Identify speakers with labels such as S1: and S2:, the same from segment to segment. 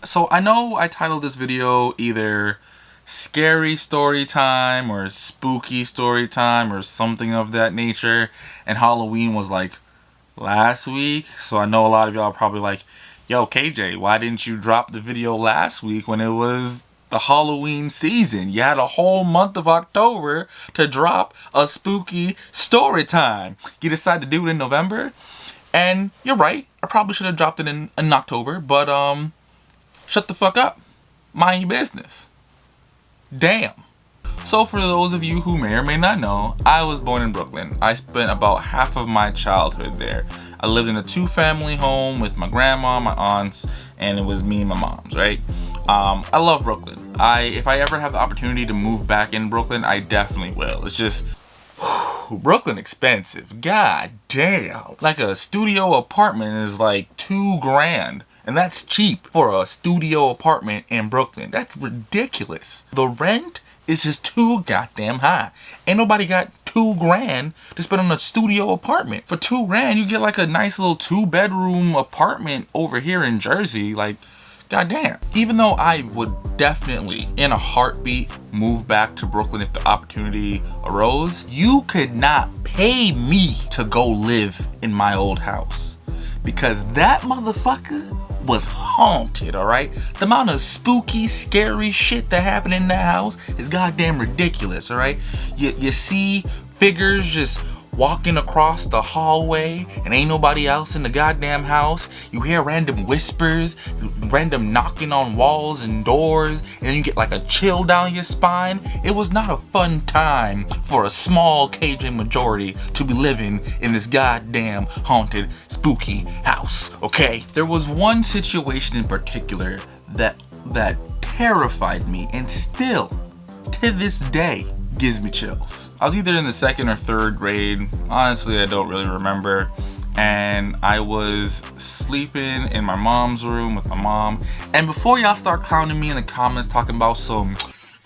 S1: So I know I titled this video either scary story time or spooky story time or something of that nature, and Halloween was like last week. So I know a lot of y'all are probably like, yo KJ, why didn't you drop the video last week when it was the Halloween season? You had a whole month of October to drop a spooky story time. You decided to do it in November, and you're right, I probably should have dropped it in October, but shut the fuck up. Mind your business. Damn. So for those of you who may or may not know, I was born in Brooklyn. I spent about half of my childhood there. I lived in a 2-family home with my grandma, my aunts, and it was me and my mom's, right? I love Brooklyn. If I ever have the opportunity to move back in Brooklyn, I definitely will. It's just, Brooklyn expensive. God damn. Like a studio apartment is like $2,000. And that's cheap for a studio apartment in Brooklyn. That's ridiculous. The rent is just too goddamn high. Ain't nobody got $2,000 to spend on a studio apartment. For $2,000, you get like a nice little 2-bedroom apartment over here in Jersey. Like, goddamn. Even though I would definitely, in a heartbeat, move back to Brooklyn if the opportunity arose, you could not pay me to go live in my old house. Because that motherfucker was haunted, alright? The amount of spooky, scary shit that happened in that house is goddamn ridiculous, alright? You see figures just walking across the hallway and ain't nobody else in the goddamn house. You hear random whispers, random knocking on walls and doors, and then you get like a chill down your spine. It was not a fun time for a small KJ majority to be living in this goddamn haunted, spooky house, okay? There was one situation in particular that terrified me, and still, to this day, gives me chills. I was either in the 2nd or 3rd grade, honestly I don't really remember, and I was sleeping in my mom's room with my mom. And before y'all start clowning me in the comments talking about some,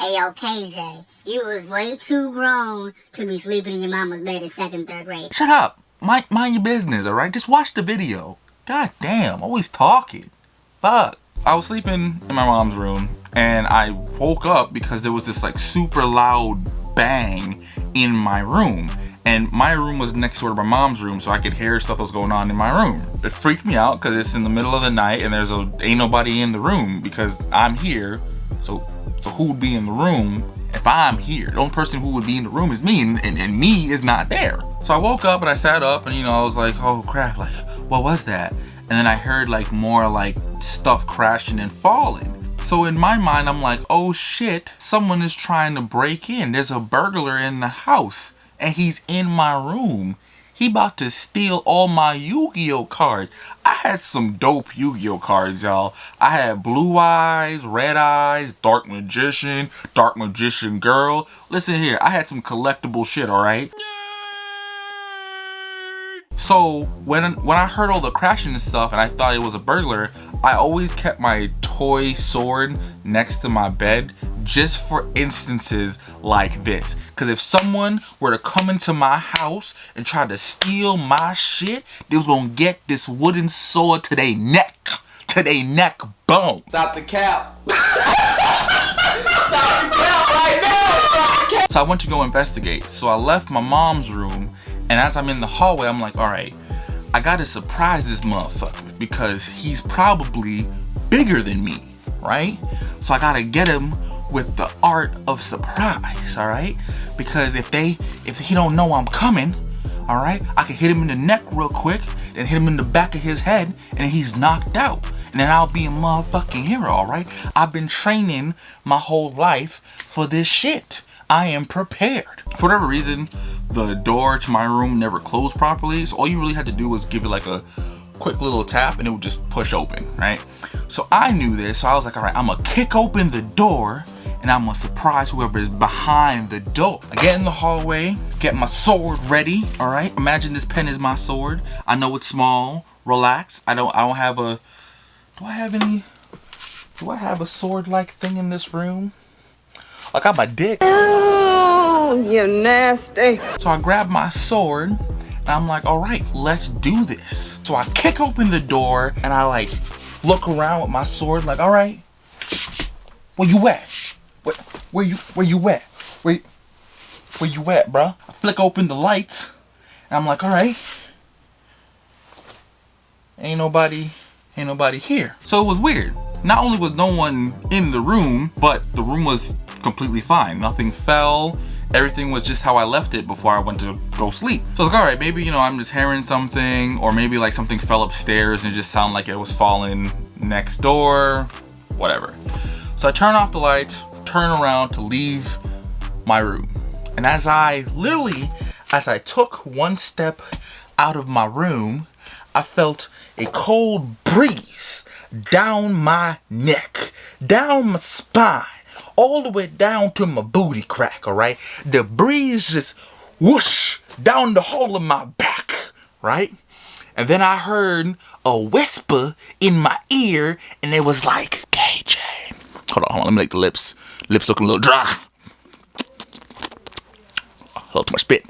S2: hey yo KJ, you was way too grown to be sleeping in your mama's bed in 2nd, 3rd grade.
S1: Shut up, mind your business, alright? Just watch the video. God damn, always talking. Fuck. I was sleeping in my mom's room and I woke up because there was this like super loud bang in my room, and my room was next door to my mom's room, so I could hear stuff that was going on in my room. It freaked me out because it's in the middle of the night and ain't nobody in the room because I'm here. So who would be in the room if I'm here? The only person who would be in the room is me, and me is not there. So I woke up and I sat up and I was like, oh crap, like what was that? And then I heard like more like stuff crashing and falling. So in my mind, I'm like, oh shit, someone is trying to break in. There's a burglar in the house and he's in my room. He about to steal all my Yu-Gi-Oh cards. I had some dope Yu-Gi-Oh cards, y'all. I had Blue Eyes, Red Eyes, Dark Magician Girl. Listen here, I had some collectible shit, alright? So when I heard all the crashing and stuff and I thought it was a burglar, I always kept my toy sword next to my bed just for instances like this. Because if someone were to come into my house and try to steal my shit, they was gonna get this wooden sword to their neck bone.
S3: Stop the cap. Stop the cap right now. Stop the cap.
S1: So I went to go investigate. So I left my mom's room, and as I'm in the hallway, I'm like, all right, I gotta surprise this motherfucker because he's probably bigger than me, right? So I gotta get him with the art of surprise, all right? Because if he don't know I'm coming, all right, I can hit him in the neck real quick, then hit him in the back of his head, and he's knocked out. And then I'll be a motherfucking hero, all right? I've been training my whole life for this shit. I am prepared. For whatever reason, the door to my room never closed properly, so all you really had to do was give it like a quick little tap and it would just push open, right? So I knew this, so I was like, all right, I'm gonna kick open the door and I'm gonna surprise whoever is behind the door. I get in the hallway, get my sword ready, all right? Imagine this pen is my sword. I know it's small, relax. I don't have a, do I have a sword-like thing in this room? I got my dick.
S4: Oh, you nasty.
S1: So I grab my sword and I'm like, all right, let's do this. So I kick open the door and I like look around with my sword like, all right, where you at? Where you at? Where you at, bruh? I flick open the lights and I'm like, all right, ain't nobody here. So it was weird. Not only was no one in the room, but the room was completely fine. Nothing fell. Everything was just how I left it before I went to go sleep. So I was like, all right, maybe, you know, I'm just hearing something, or maybe like something fell upstairs and it just sounded like it was falling next door, whatever. So I turn off the lights, turn around to leave my room. And as I took one step out of my room, I felt a cold breeze down my neck, down my spine, all the way down to my booty crack, all right? The breeze just whoosh down the whole of my back, right? And then I heard a whisper in my ear, and it was like, KJ. Hold on, let me lick the lips. Lips looking a little dry. A little too much spit.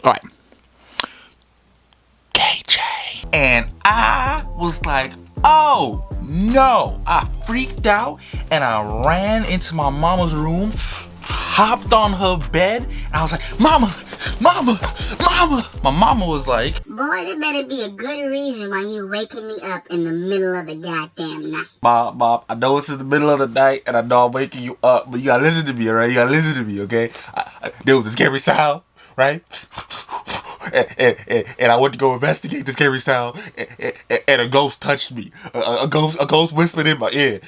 S1: All right. KJ. And I was like, oh no. I freaked out and I ran into my mama's room, hopped on her bed, and I was like, mama. My mama was like,
S2: boy, there better be a good reason why you waking me up in the middle of the goddamn night.
S1: Bob, I know it's in the middle of the night and I know I'm waking you up, but you gotta listen to me, alright? You gotta listen to me, okay? There was a scary sound, right? And I went to go investigate the scary sound, and a ghost touched me. A ghost whispered in my ear.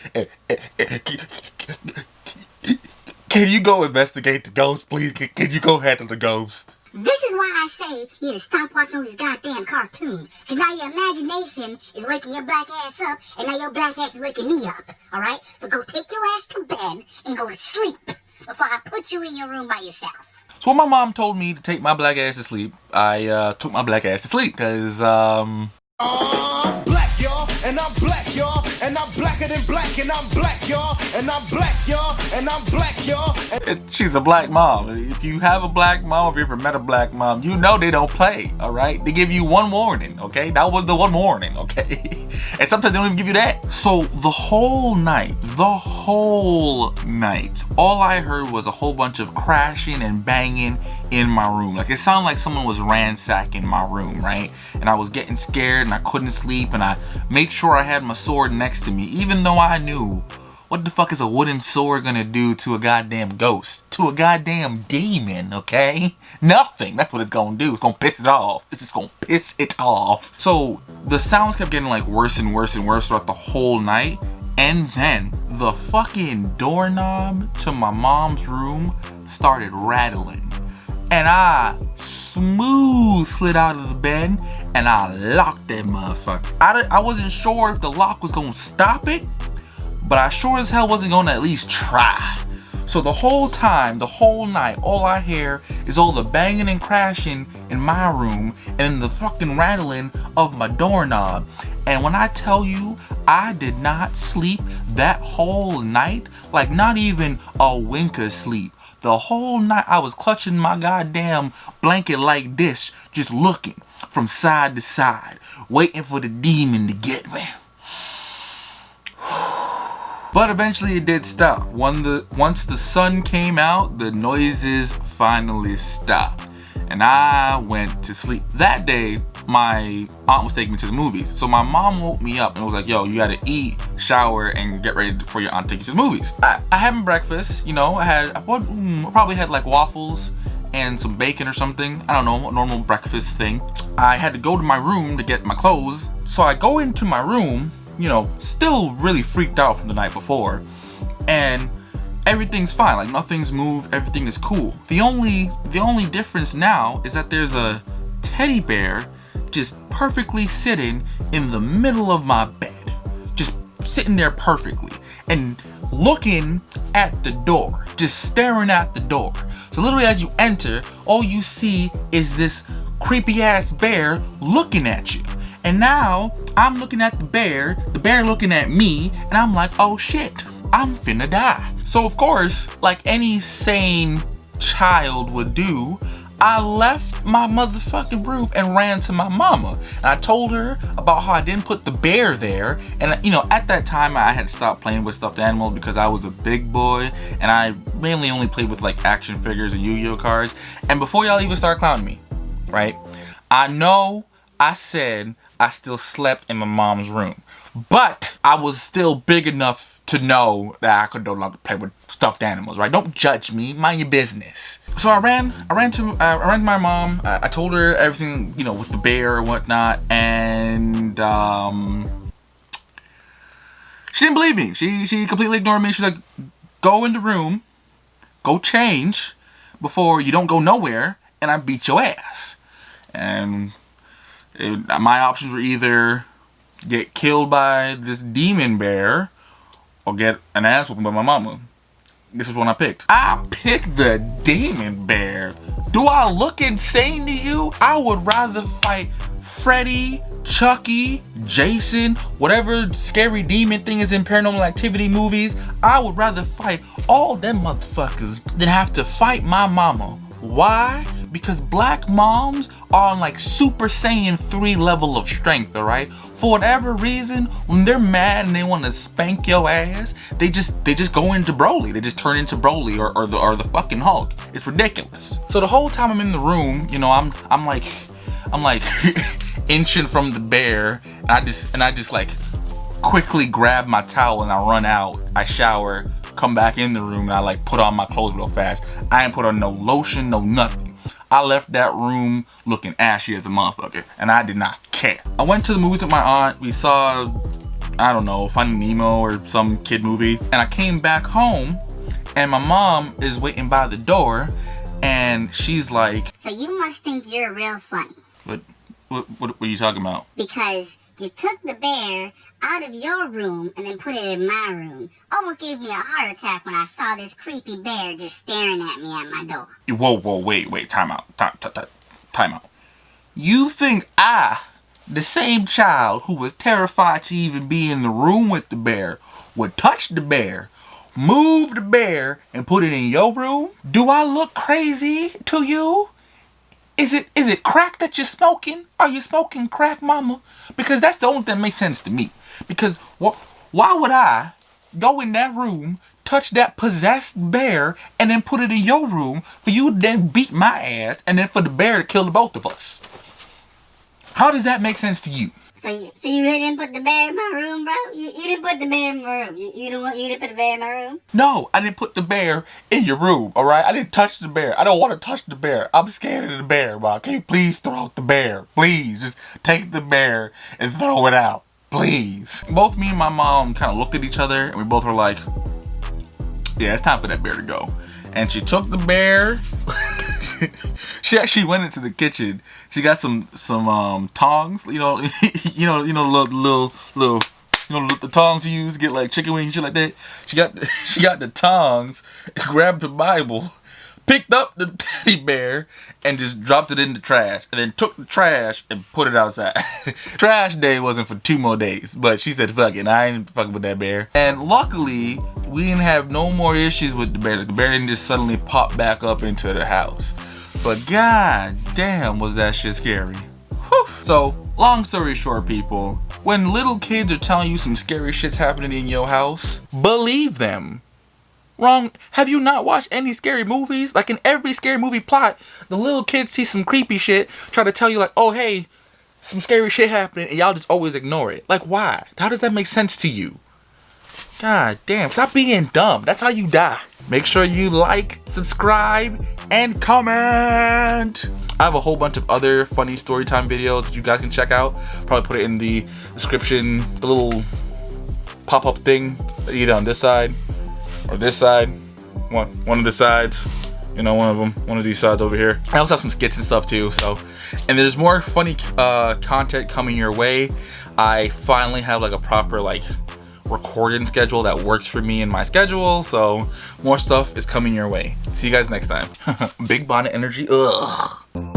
S1: Can you go investigate the ghost, please? Can you go handle the ghost?
S2: This is why I say you need to stop watching all these goddamn cartoons. Cause now your imagination is waking your black ass up, and now your black ass is waking me up. Alright? So go take your ass to bed and go to sleep before I put you in your room by yourself.
S1: So when my mom told me to take my black ass to sleep, I took my black ass to sleep, cause
S3: I'm black, y'all, and I'm black, y'all, and I'm blacker than black, and I'm black, y'all, and I'm black, y'all, and I'm black, y'all.
S1: She's a black mom. If you have a black mom, if you ever met a black mom, you know they don't play, all right? They give you one warning, okay? That was the one warning, okay? And sometimes they don't even give you that. So the whole night, all I heard was a whole bunch of crashing and banging in my room. Like it sounded like someone was ransacking my room, right? And I was getting scared and I couldn't sleep, and I made sure I had my sword next to me, even though I knew, what the fuck is a wooden sword gonna do to a goddamn ghost? To a goddamn demon, okay? Nothing. That's what it's gonna do. It's gonna piss it off. It's just gonna piss it off. So the sounds kept getting like worse and worse and worse throughout the whole night. And then the fucking doorknob to my mom's room started rattling. And I smooth slid out of the bed and I locked that motherfucker. I wasn't sure if the lock was gonna stop it, but I sure as hell wasn't gonna at least try. So the whole time, the whole night, all I hear is all the banging and crashing in my room and the fucking rattling of my doorknob. And when I tell you, I did not sleep that whole night, like not even a wink of sleep. The whole night I was clutching my goddamn blanket like this, just looking from side to side, waiting for the demon to get me. But eventually it did stop. Once the sun came out, the noises finally stopped, and I went to sleep. That day, my aunt was taking me to the movies. So my mom woke me up and was like, yo, you gotta eat, shower, and get ready for your aunt to take you to the movies. I had my breakfast, you know, I probably had like waffles and some bacon or something. I don't know, a normal breakfast thing. I had to go to my room to get my clothes. So I go into my room, you know, still really freaked out from the night before, and everything's fine, like nothing's moved, everything is cool. The only difference now is that there's a teddy bear just perfectly sitting in the middle of my bed, just sitting there perfectly and looking at the door, just staring at the door. So literally as you enter, all you see is this creepy ass bear looking at you. And now I'm looking at the bear looking at me, and I'm like, oh shit, I'm finna die. So of course, like any sane child would do, I left my motherfucking room and ran to my mama. And I told her about how I didn't put the bear there. And you know, at that time I had stopped playing with stuffed animals because I was a big boy and I mainly only played with like action figures and Yu-Gi-Oh cards. And before y'all even start clowning me, right? I know I said I still slept in my mom's room, but I was still big enough to know that I could no longer play with stuffed animals, right? Don't judge me, mind your business. So I ran to my mom. I told her everything, you know, with the bear and whatnot, and she didn't believe me. She completely ignored me. She's like, go in the room, go change before you don't go nowhere, and I beat your ass. And my options were either get killed by this demon bear or get an ass whooping by my mama. This is one I picked. I picked the demon bear. Do I look insane to you? I would rather fight Freddy, Chucky, Jason, whatever scary demon thing is in Paranormal Activity movies. I would rather fight all them motherfuckers than have to fight my mama. Why? Because black moms are on like Super Saiyan 3 level of strength, alright? For whatever reason, when they're mad and they want to spank your ass, they just go into Broly. They just turn into Broly or the fucking Hulk. It's ridiculous. So the whole time I'm in the room, you know, I'm like inching from the bear, and I just like quickly grab my towel and I run out. I shower, come back in the room, and I like put on my clothes real fast. I ain't put on no lotion, no nothing. I left that room looking ashy as a motherfucker, and I did not care. I went to the movies with my aunt. We saw, I don't know, Finding Nemo or some kid movie, and I came back home, and my mom is waiting by the door, and she's like,
S2: So you must think you're real funny.
S1: What are you talking about?
S2: Because you took the bear out of your room and then put it in my room. Almost gave me a heart attack when I saw this creepy bear just staring at me at my door.
S1: Whoa, wait, time out. Time out. You think I, the same child who was terrified to even be in the room with the bear, would touch the bear, move the bear, and put it in your room? Do I look crazy to you? Is it crack that you're smoking? Are you smoking crack, mama? Because that's the only thing that makes sense to me. Because why would I go in that room, touch that possessed bear, and then put it in your room for you to then beat my ass and then for the bear to kill the both of us? How does that make sense to you?
S2: So you really didn't put the bear in my room, bro? You didn't put the bear in my room. You didn't put the bear in my room?
S1: No, I didn't put the bear in your room, alright? I didn't touch the bear. I don't want to touch the bear. I'm scared of the bear, bro. Can you please throw out the bear? Please, just take the bear and throw it out. Please. Both me and my mom kind of looked at each other and we both were like, yeah, it's time for that bear to go. And she took the bear. She actually went into the kitchen. She got some tongs, you know, little the tongs you use to get like chicken wings and shit like that. She got the tongs, grabbed the Bible, picked up the teddy bear, and just dropped it in the trash. And then took the trash and put it outside. Trash day wasn't for 2 more days, but she said, fuck it, I ain't fucking with that bear. And luckily, we didn't have no more issues with the bear. The bear didn't just suddenly pop back up into the house. But god damn, was that shit scary. Whew. So, long story short, people, when little kids are telling you some scary shit's happening in your house, believe them. Wrong. Have you not watched any scary movies? Like in every scary movie plot, the little kids see some creepy shit, try to tell you like, oh hey, some scary shit happening, and y'all just always ignore it. Like why? How does that make sense to you? God damn, stop being dumb. That's how you die. Make sure you like, subscribe, and comment. I have a whole bunch of other funny storytime videos that you guys can check out. Probably put it in the description, the little pop-up thing, either on this side or this side. One of the sides. You know, one of these sides over here. I also have some skits and stuff too, so. And there's more funny content coming your way. I finally have like a proper like recording schedule that works for me and my schedule, so more stuff is coming your way. See you guys next time. Big bonnet energy, ugh.